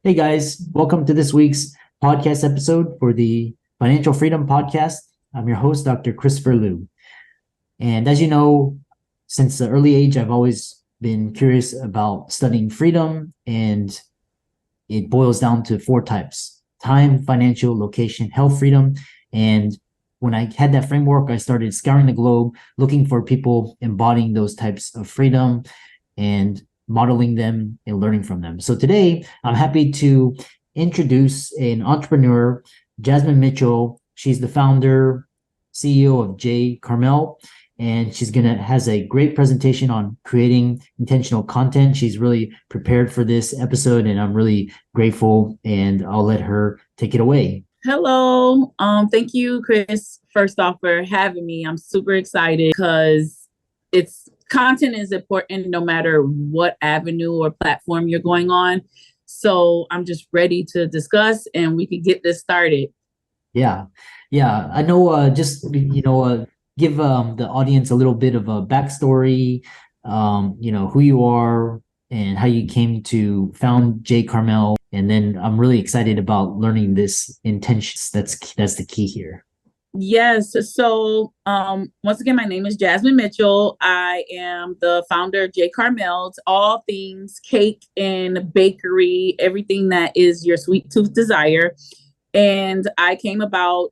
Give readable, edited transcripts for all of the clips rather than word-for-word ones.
Hey guys, welcome to this week's podcast episode for the Financial Freedom Podcast. I'm your host, Dr. Christopher Liu. And as you know, since the early age, I've always been curious about studying freedom, and it boils down to four types: time, financial, location, health freedom. And when I had that framework, I started scouring the globe, looking for people embodying those types of freedom and modeling them and learning from them. So today, I'm happy to introduce an entrepreneur, Jasmine Mitchell. She's the founder, CEO of Carmel, and she's has a great presentation on creating intentional content. She's really prepared for this episode, and I'm really grateful. And I'll let her take it away. Hello. Thank you, Chris, first off, for having me. I'm super excited because content is important no matter what avenue or platform you're going on. So I'm just ready to discuss and we can get this started. Yeah. I know, give the audience a little bit of a backstory, who you are and how you came to found Carmel. And then I'm really excited about learning this intentions. That's the key here. Yes. So once again, my name is Jasmine Mitchell. I am the founder of Carmel's, all things cake and bakery, everything that is your sweet tooth desire. And I came about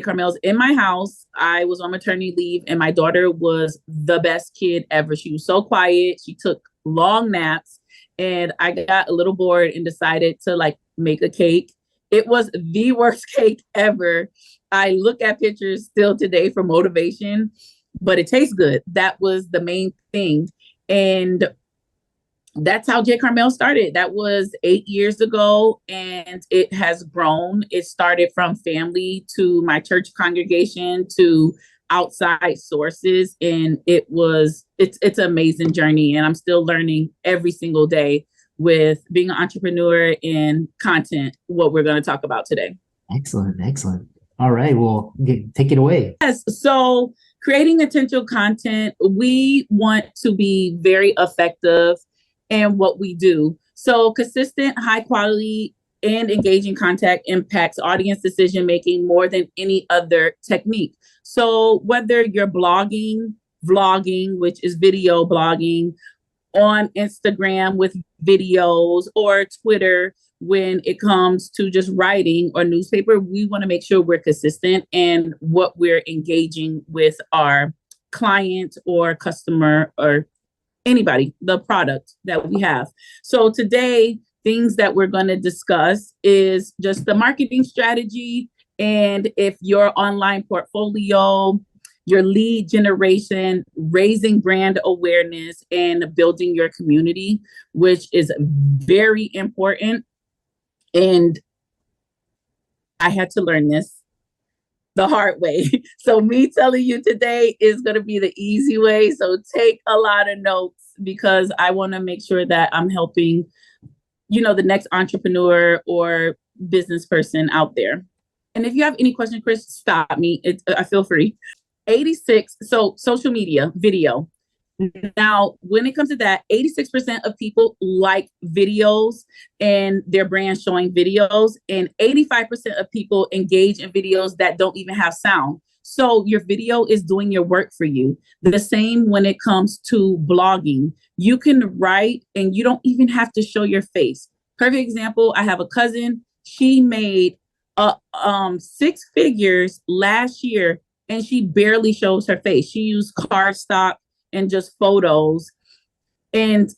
Carmel's in my house. I was on maternity leave and my daughter was the best kid ever. She was so quiet. She took long naps and I got a little bored and decided to make a cake. It was the worst cake ever. I look at pictures still today for motivation, but it tastes good. That was the main thing. And that's how Carmel started. That was 8 years ago, and it has grown. It started from family to my church congregation to outside sources, and it's an amazing journey. And I'm still learning every single day with being an entrepreneur and content, what we're going to talk about today. Excellent. All right, well, take it away. Yes, so creating intentional content, we want to be very effective in what we do. So consistent, high quality, and engaging content impacts audience decision making more than any other technique. So whether you're blogging, vlogging, which is video blogging, on Instagram with videos, or Twitter when it comes to just writing or newspaper, we want to make sure we're consistent in what we're engaging with our client or customer or anybody, the product that we have. So today, things that we're going to discuss is just the marketing strategy, and if your online portfolio, your lead generation, raising brand awareness, and building your community, which is very important. And I had to learn this the hard way. So me telling you today is going to be the easy way. So take a lot of notes because I want to make sure that I'm helping, the next entrepreneur or business person out there. And if you have any questions, Chris, stop me. I feel free. 86. So social media, video. Now, when it comes to that, 86% of people like videos and their brand showing videos, and 85% of people engage in videos that don't even have sound. So your video is doing your work for you. The same when it comes to blogging. You can write and you don't even have to show your face. Perfect example, I have a cousin. She made 6 figures last year and she barely shows her face. She used cardstock and just photos, and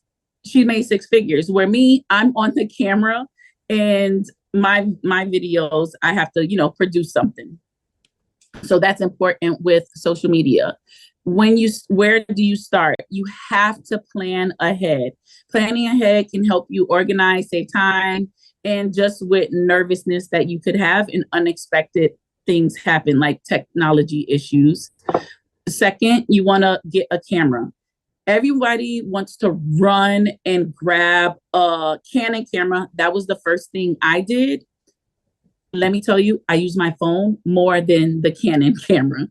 she made 6 figures. Where me, I'm on the camera, and my videos, I have to, produce something. So that's important with social media. Where do you start? You have to plan ahead. Planning ahead can help you organize, save time, and just with nervousness that you could have and unexpected things happen, like technology issues. Second, you want to get a camera. Everybody wants to run and grab a Canon camera. That was the first thing I did. Let me tell you, I use my phone more than the Canon camera.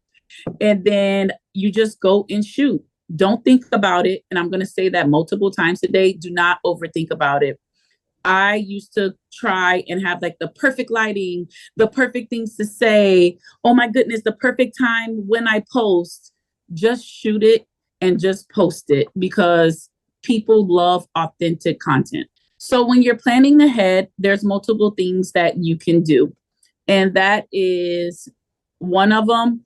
And then you just go and shoot. Don't think about it. And I'm going to say that multiple times today. Do not overthink about it. I used to try and have like the perfect lighting, the perfect things to say. Oh my goodness, the perfect time when I post. Just shoot it and just post it because people love authentic content. So when you're planning ahead, there's multiple things that you can do. And that is one of them.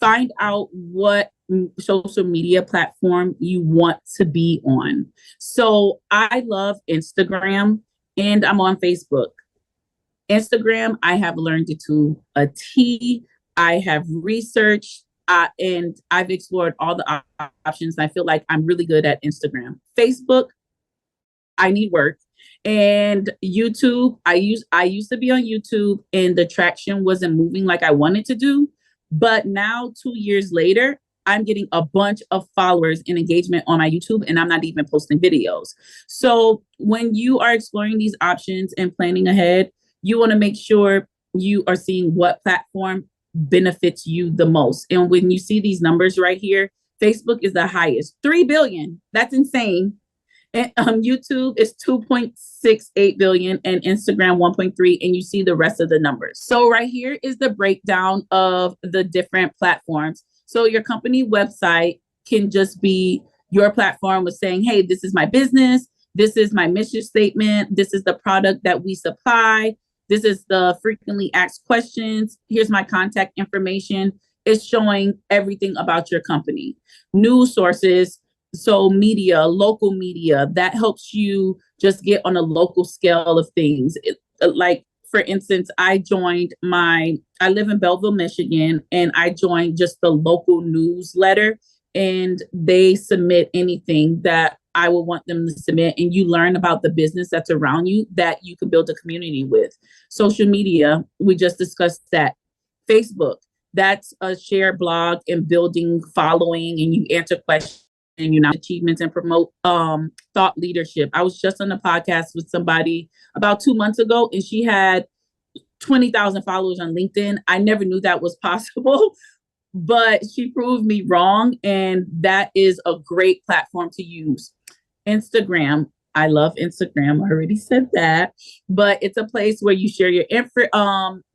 Find out what social media platform you want to be on. So I love Instagram and I'm on Facebook. Instagram, I have learned it to a T. I have researched and I've explored all the options. I feel like I'm really good at Instagram. Facebook, I need work. And YouTube, I used to be on YouTube and the traction wasn't moving like I wanted to do. But now 2 years later, I'm getting a bunch of followers and engagement on my YouTube and I'm not even posting videos. So when you are exploring these options and planning ahead, you want to make sure you are seeing what platform benefits you the most. And when you see these numbers right here, Facebook is the highest, 3 billion. That's insane. And YouTube is 2.68 billion and Instagram 1.3, and you see the rest of the numbers. So right here is the breakdown of the different platforms. So your company website can just be your platform with saying, hey, this is my business. This is my mission statement. This is the product that we supply. This is the frequently asked questions. Here's my contact information. It's showing everything about your company. News sources, so media, local media, that helps you just get on a local scale of things. Like, for instance, I live in Belleville, Michigan, and I joined just the local newsletter, and they submit anything that I would want them to submit, and you learn about the business that's around you that you can build a community with. Social media, we just discussed that. Facebook, that's a shared blog and building following, and you answer questions and achievements and promote thought leadership. I was just on a podcast with somebody about 2 months ago, and she had 20,000 followers on LinkedIn. I never knew that was possible, but she proved me wrong. And that is a great platform to use. Instagram. I love Instagram. I already said that, but it's a place where you share your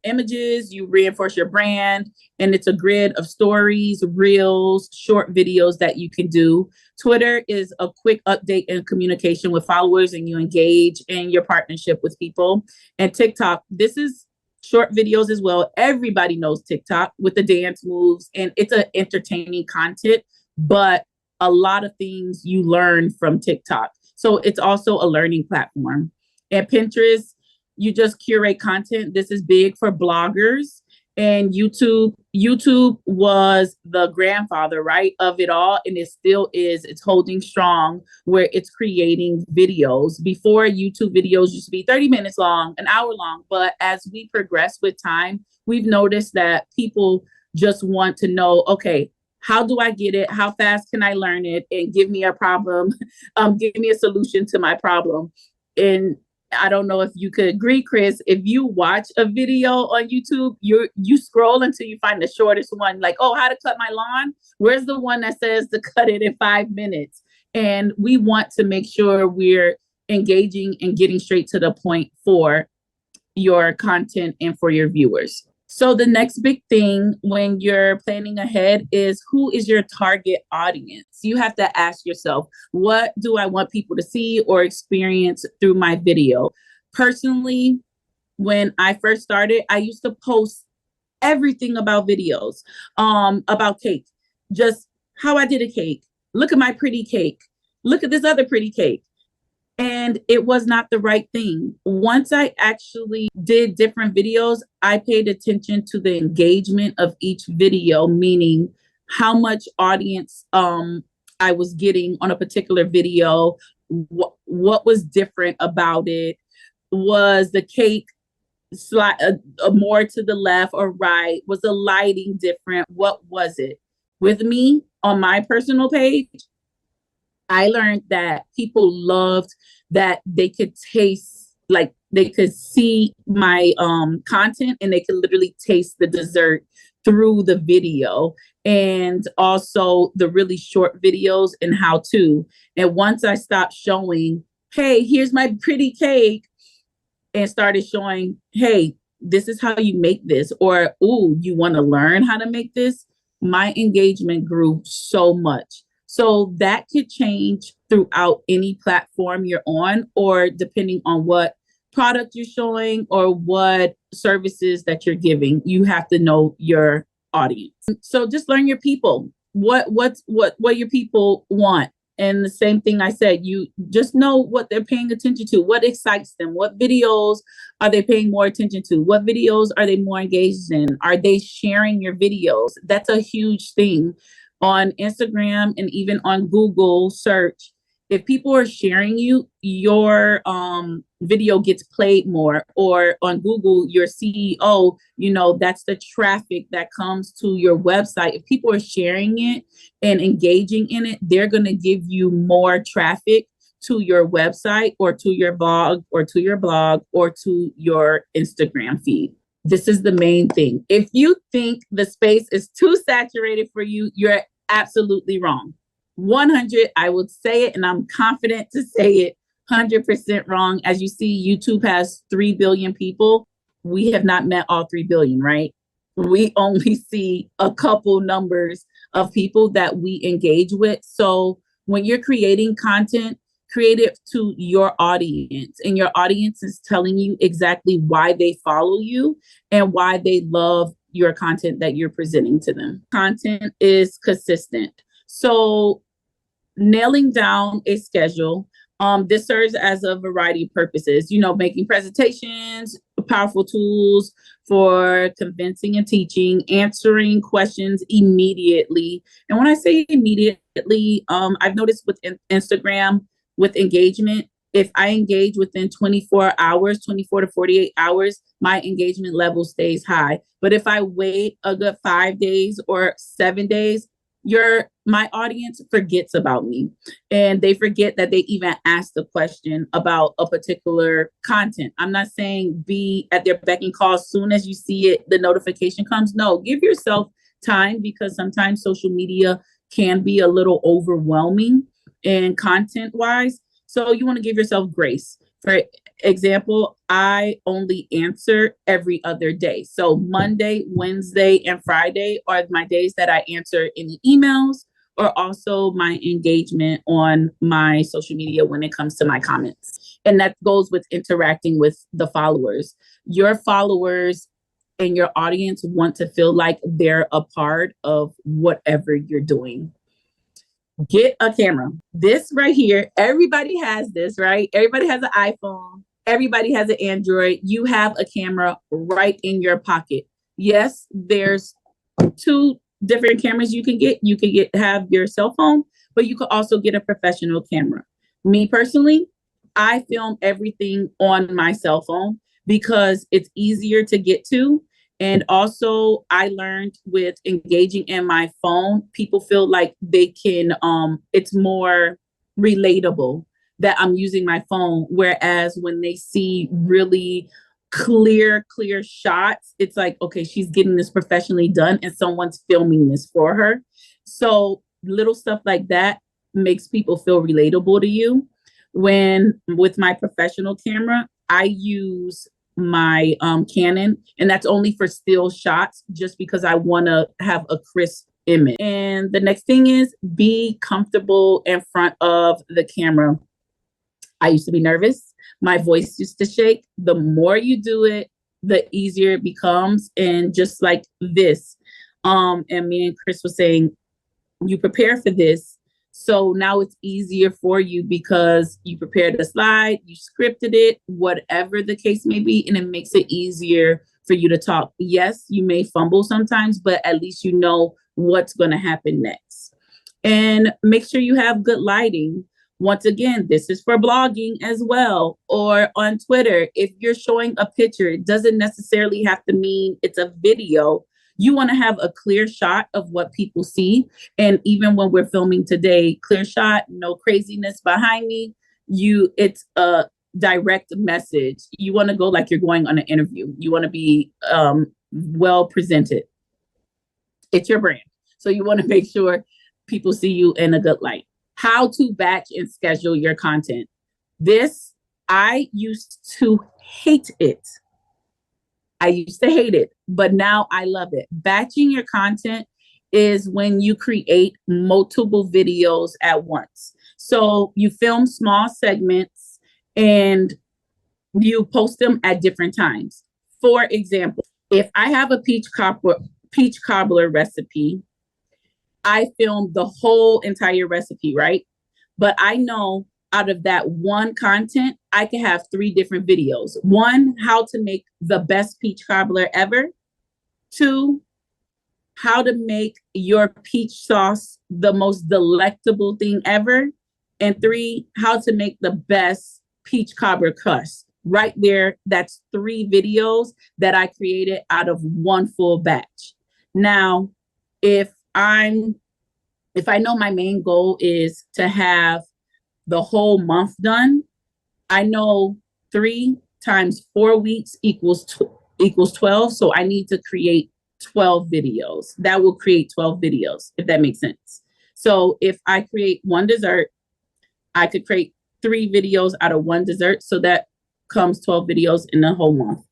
images, you reinforce your brand, and it's a grid of stories, reels, short videos that you can do. Twitter is a quick update and communication with followers, and you engage in your partnership with people. And TikTok, this is short videos as well. Everybody knows TikTok with the dance moves, and it's an entertaining content, but a lot of things you learn from TikTok. So it's also a learning platform. And Pinterest, you just curate content. This is big for bloggers. And YouTube was the grandfather, right, of it all. And it still is. It's holding strong where it's creating videos. Before, YouTube videos used to be 30 minutes long, an hour long. But as we progress with time, we've noticed that people just want to know, okay, how do I get it? How fast can I learn it? And give me a problem, give me a solution to my problem. And I don't know if you could agree, Chris, if you watch a video on YouTube, you scroll until you find the shortest one, like, oh, how to cut my lawn? Where's the one that says to cut it in 5 minutes? And we want to make sure we're engaging and getting straight to the point for your content and for your viewers. So the next big thing when you're planning ahead is, who is your target audience? You have to ask yourself, what do I want people to see or experience through my video? Personally, when I first started, I used to post everything about videos, about cake, just how I did a cake. Look at my pretty cake. Look at this other pretty cake. And it was not the right thing. Once I actually did different videos, I paid attention to the engagement of each video, meaning how much audience I was getting on a particular video, what was different about it. Was the cake more to the left or right? Was the lighting different? What was it? With me, on my personal page, I learned that people loved that they could taste, like they could see my content and they could literally taste the dessert through the video, and also the really short videos and how to. And once I stopped showing, hey, here's my pretty cake, and started showing, hey, this is how you make this, or, ooh, you want to learn how to make this, my engagement grew so much. So that could change throughout any platform you're on, or depending on what product you're showing or what services that you're giving. You have to know your audience. So just learn your people. What your people want. And the same thing I said, you just know what they're paying attention to, what excites them, what videos are they paying more attention to, what videos are they more engaged in, are they sharing your videos? That's a huge thing on Instagram and even on Google search. If people are sharing your video gets played more, or on Google, your CEO, that's the traffic that comes to your website. If people are sharing it and engaging in it, they're going to give you more traffic to your website, or to your blog, or to your Instagram feed. This is the main thing. If you think the space is too saturated for you, you're absolutely wrong. 100, I would say it, and I'm confident to say it, 100% wrong. As you see, YouTube has 3 billion people. We have not met all 3 billion, right? We only see a couple numbers of people that we engage with. So when you're creating content, create it to your audience, and your audience is telling you exactly why they follow you and why they love your content that you're presenting to them. Content is consistent. So nailing down a schedule, this serves as a variety of purposes, making presentations, powerful tools for convincing and teaching, answering questions immediately. And when I say immediately, I've noticed with Instagram, with engagement, if I engage within 24 to 48 hours, my engagement level stays high. But if I wait a good 5 days or 7 days, my audience forgets about me, and they forget that they even asked a question about a particular content. I'm not saying be at their beck and call as soon as you see it, the notification comes. No, give yourself time, because sometimes social media can be a little overwhelming and content wise. So you want to give yourself grace. For example, I only answer every other day. So Monday, Wednesday, and Friday are my days that I answer any emails, or also my engagement on my social media when it comes to my comments. And that goes with interacting with the followers. Your followers and your audience want to feel like they're a part of whatever you're doing. Get a camera. This right here, everybody has this, right? Everybody has an iPhone. Everybody has an Android. You have a camera right in your pocket. Yes, there's 2 different cameras you can get. You can have your cell phone, but you could also get a professional camera. Me personally, I film everything on my cell phone because it's easier to get to. And also, I learned with engaging in my phone, people feel like they can, it's more relatable that I'm using my phone. Whereas when they see really clear shots, it's like, okay, she's getting this professionally done and someone's filming this for her. So little stuff like that makes people feel relatable to you. When with my professional camera, I use my Canon, and that's only for still shots, just because I want to have a crisp image. And the next thing is be comfortable in front of the camera. I used to be nervous. My voice used to shake. The more you do it, the easier it becomes. And just like this, and me and Chris was saying, you prepare for this. So now it's easier for you because you prepared the slide, you scripted it, whatever the case may be, and it makes it easier for you to talk. Yes, you may fumble sometimes, but at least you know what's going to happen next. And make sure you have good lighting. Once again, this is for blogging as well, or on Twitter. If you're showing a picture, it doesn't necessarily have to mean it's a video. You want to have a clear shot of what people see. And even when we're filming today, clear shot, no craziness behind me. It's a direct message. You want to go like you're going on an interview. You want to be well presented. It's your brand. So you want to make sure people see you in a good light. How to batch and schedule your content. This, I used to hate it. I used to hate it, but now I love it. Batching your content is when you create multiple videos at once. So you film small segments and you post them at different times. For example, if I have a peach cobbler recipe, I film the whole entire recipe, right? But I know out of that one content, I can have 3 different videos. 1, how to make the best peach cobbler ever. 2, how to make your peach sauce the most delectable thing ever. And 3, how to make the best peach cobbler crust. Right there, that's 3 videos that I created out of one full batch. Now, if I know my main goal is to have the whole month done, I know 3 times 4 weeks equals 12. So I need to create 12 videos. That will create 12 videos, if that makes sense. So if I create one dessert, I could create 3 videos out of one dessert. So that comes 12 videos in the whole month.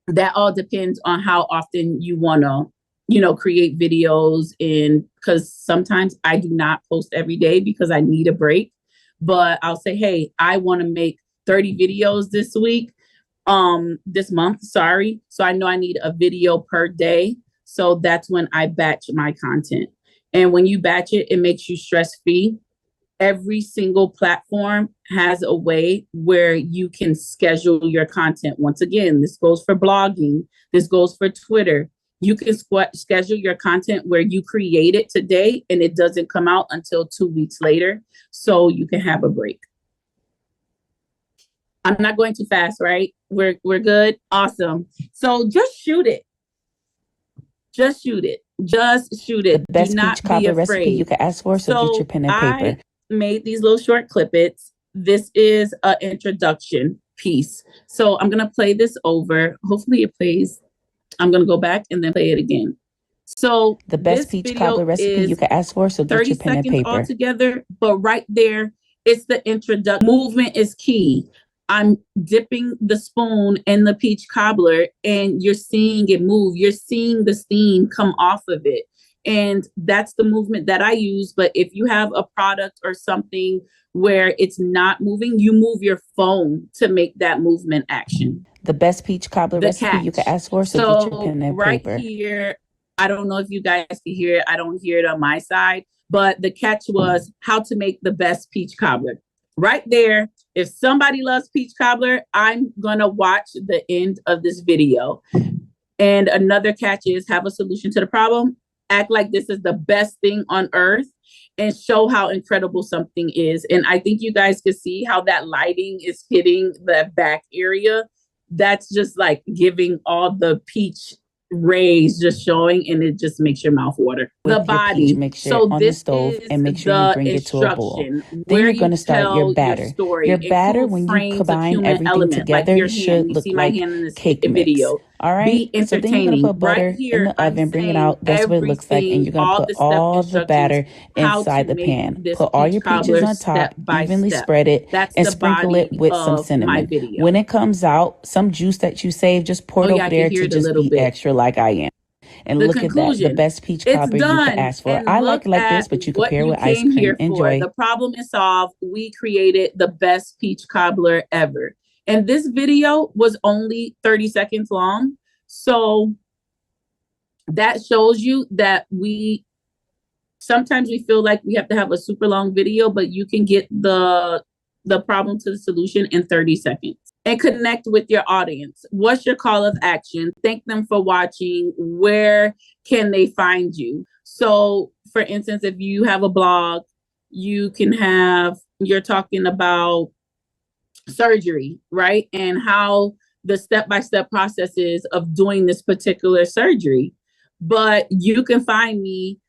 That all depends on how often you want to, create videos. And because sometimes I do not post every day because I need a break. But I'll say, hey, I want to make 30 videos this month, sorry. So I know I need a video per day. So that's when I batch my content. And when you batch it, it makes you stress-free. Every single platform has a way where you can schedule your content. Once again, this goes for blogging. This goes for Twitter. You can schedule your content where you create it today and it doesn't come out until 2 weeks later. So you can have a break. I'm not going too fast, right? We're good. Awesome. So just shoot it. Just shoot it. Just shoot it. The best Do not peach cobbler be recipe you afraid. could ask for, so get your pen and paper. I made these little short clippets. This is an introduction piece. So I'm going to play this over. Hopefully it plays. I'm going to go back and then play it again. So the best peach cobbler recipe you could ask for, so get your pen and paper. 30 seconds altogether, but right there, it's the introduction. Movement is key. I'm dipping the spoon in the peach cobbler and you're seeing it move. You're seeing the steam come off of it. And that's the movement that I use. But if you have a product or something where it's not moving, you move your phone to make that movement action. The best peach cobbler recipe you could ask for, so get your pen and paper. Right here, I don't know if you guys can hear it. I don't hear it on my side. But the catch was how to make the best peach cobbler. Right there, if somebody loves peach cobbler, I'm going to watch the end of this video. And another catch is have a solution to the problem. Act like this is the best thing on earth and show how incredible something is. And I think you guys can see how that lighting is hitting the back area. That's just like giving all the peach rays just showing, and it just makes your mouth water. With the body mixture on the stove, and make sure you bring it to a bowl. Then you're going to start your batter. Your batter, when you combine everything together, should look like cake mix. All right, so then you're going to put butter in the oven, bring it out. That's what it looks like. And you're going to put all the batter inside the pan. Put all your peaches on top, evenly spread it, and sprinkle it with some cinnamon. When it comes out, some juice that you save, just pour it over there to just be extra like I am. And look at that, the best peach cobbler you could ask for. I like it like this, but you could pair with ice cream. Enjoy. The problem is solved. We created the best peach cobbler ever. And this video was only 30 seconds long. So that shows you that sometimes we feel like we have to have a super long video, but you can get the problem to the solution in 30 seconds. And connect with your audience. What's your call of action? Thank them for watching. Where can they find you? So for instance, if you have a blog, you're talking about surgery, right? And how the step-by-step processes of doing this particular surgery. But you can find me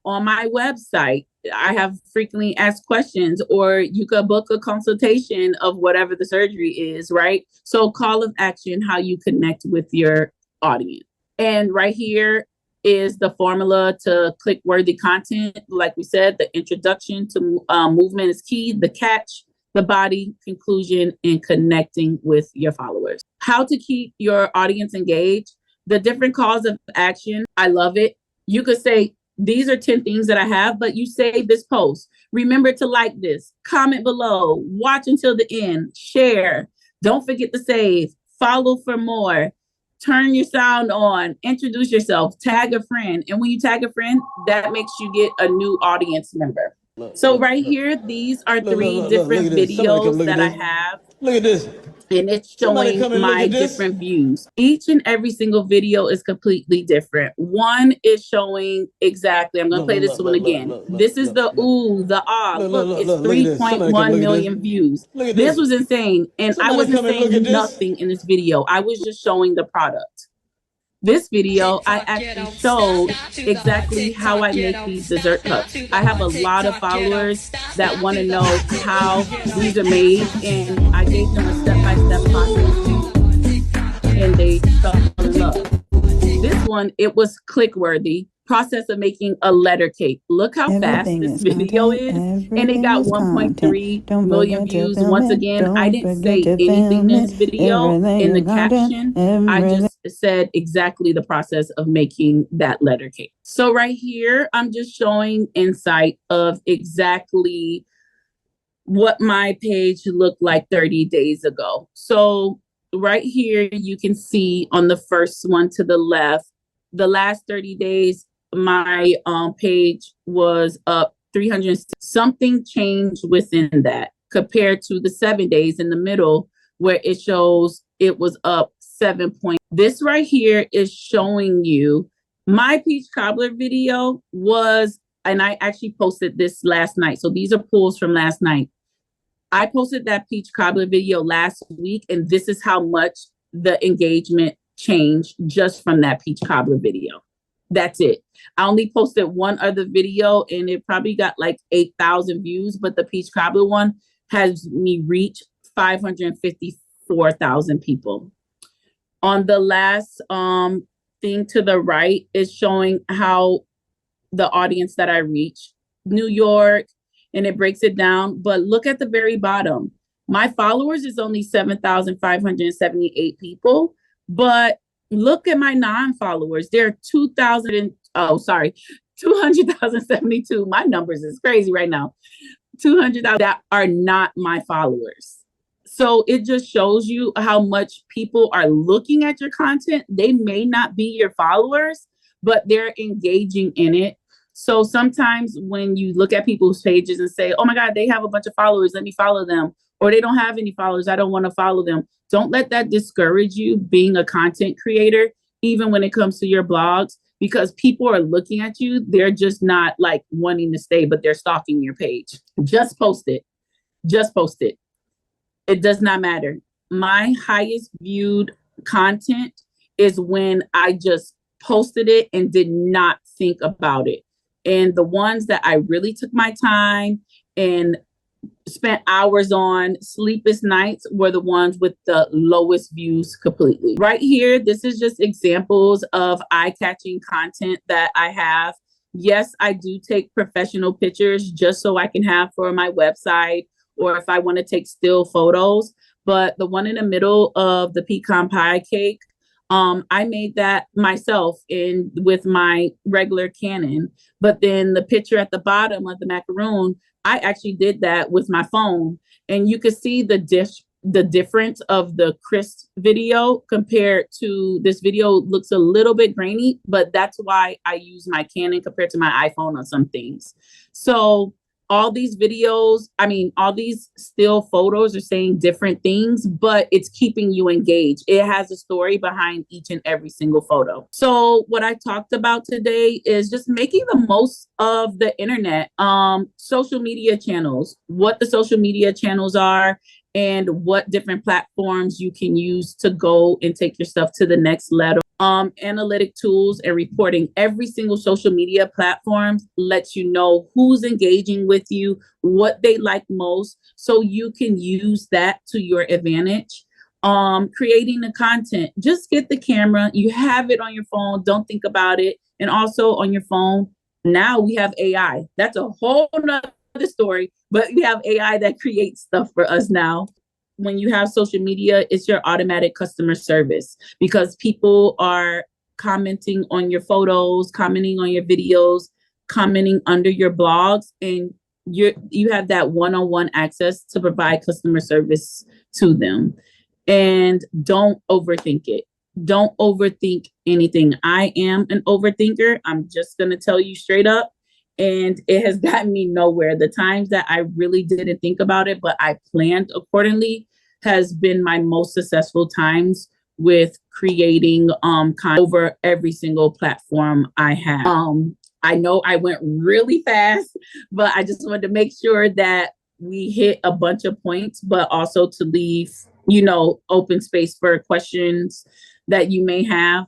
on my website. I have frequently asked questions, or you could book a consultation of whatever the surgery is, right? So call of action, how you connect with your audience. And right here is the formula to click worthy content. Like we said, the introduction to movement is key. The catch, the body, conclusion, and connecting with your followers. How to keep your audience engaged. The different calls of action. I love it. You could say, these are 10 things that I have, but you save this post. Remember to like this, comment below, watch until the end, share. Don't forget to save, follow for more, turn your sound on, introduce yourself, tag a friend. And when you tag a friend, that makes you get a new audience member. So right here, these are three different videos that I have. Look at this. And it's showing my different views. Each and every single video is completely different. One is showing exactly, I'm going to play this one again. This is the ooh, the ah. Look, it's 3.1 million views. This was insane. And I wasn't saying nothing in this video. I was just showing the product. This video, I actually showed exactly how I make these dessert cups. I have a lot of followers that want to know how these are made, and I gave them a step-by-step process, and they fell in love. This one, it was click-worthy. Process of making a letter cake. Look how fast this video is. And it got 1.3 million views. Once again, I didn't say anything in this video in the caption. I just said exactly the process of making that letter cake. So right here, I'm just showing insight of exactly what my page looked like 30 days ago. So right here, you can see on the first one to the left, the last 30 days, my page was up 300. Something changed within that compared to the 7 days in the middle where it shows it was up 7 point. This right here is showing you my peach cobbler video was, and I actually posted this last night. So these are pulls from last night. I posted that peach cobbler video last week, and this is how much the engagement changed just from that peach cobbler video. That's it. I only posted one other video and it probably got like 8,000 views, but the peach cobbler one has me reach 554,000 people. On the last thing to the right is showing how the audience that I reach, New York, and it breaks it down. But look at the very bottom. My followers is only 7,578 people, but look at my non-followers. There are 200,072. My numbers is crazy right now. 200,000 that are not my followers. So it just shows you how much people are looking at your content. They may not be your followers, but they're engaging in it. So sometimes when you look at people's pages and say, oh my God, they have a bunch of followers, let me follow them. Or they don't have any followers, I don't want to follow them. Don't let that discourage you being a content creator, even when it comes to your blogs, because people are looking at you. They're just not like wanting to stay, but they're stalking your page. Just post it. Just post it. It does not matter. My highest viewed content is when I just posted it and did not think about it. And the ones that I really took my time and spent hours on, sleepless nights, were the ones with the lowest views completely. Right here, this is just examples of eye-catching content that I have. Yes, I do take professional pictures just so I can have for my website, or if I want to take still photos. But the one in the middle of the pecan pie cake, I made that myself with my regular Canon. But then the picture at the bottom of the macaroon, I actually did that with my phone. And you could see the difference of the crisp video compared to this video. Looks a little bit grainy, but that's why I use my Canon compared to my iPhone on some things. So all these videos, all these still photos are saying different things, but it's keeping you engaged. It has a story behind each and every single photo. So what I talked about today is just making the most of the internet, social media channels, what the social media channels are, and what different platforms you can use to go and take your stuff to the next level. Analytic tools and reporting. Every single social media platform lets you know who's engaging with you, what they like most, so you can use that to your advantage. Creating the content, just get the camera, you have it on your phone, don't think about it. And also on your phone, now we have AI. That's a whole nother story, but we have AI that creates stuff for us now. When you have social media, it's your automatic customer service because people are commenting on your photos, commenting on your videos, commenting under your blogs, and you have that one-on-one access to provide customer service to them. And don't overthink it. Don't overthink anything. I am an overthinker. I'm just going to tell you straight up. And it has gotten me nowhere. The times that I really didn't think about it, but I planned accordingly, has been my most successful times with creating over every single platform I have. I know I went really fast, but I just wanted to make sure that we hit a bunch of points, but also to leave, open space for questions that you may have.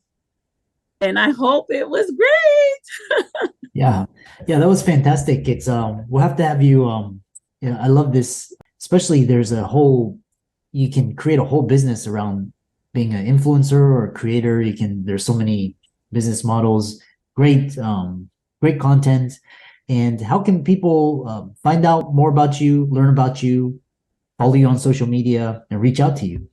And I hope it was great. Yeah, that was fantastic. It's we'll have to have you. I love this. Especially, you can create a whole business around being an influencer or a creator. There's so many business models. Great content. And how can people find out more about you, learn about you, follow you on social media, and reach out to you?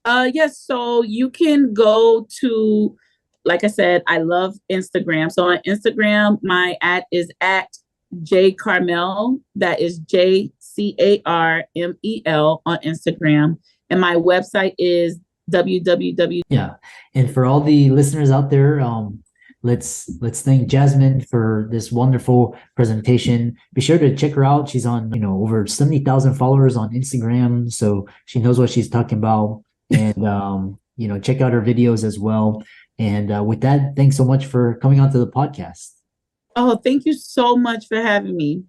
Yes, so you can go to, like I said, I love Instagram. So on Instagram, my is at J Carmel. That is JCARMEL on Instagram. And my website is www. Yeah. And for all the listeners out there, let's thank Jasmine for this wonderful presentation. Be sure to check her out. She's on, over 70,000 followers on Instagram. So she knows what she's talking about. And, check out her videos as well. And with that, thanks so much for coming onto the podcast. Oh, thank you so much for having me.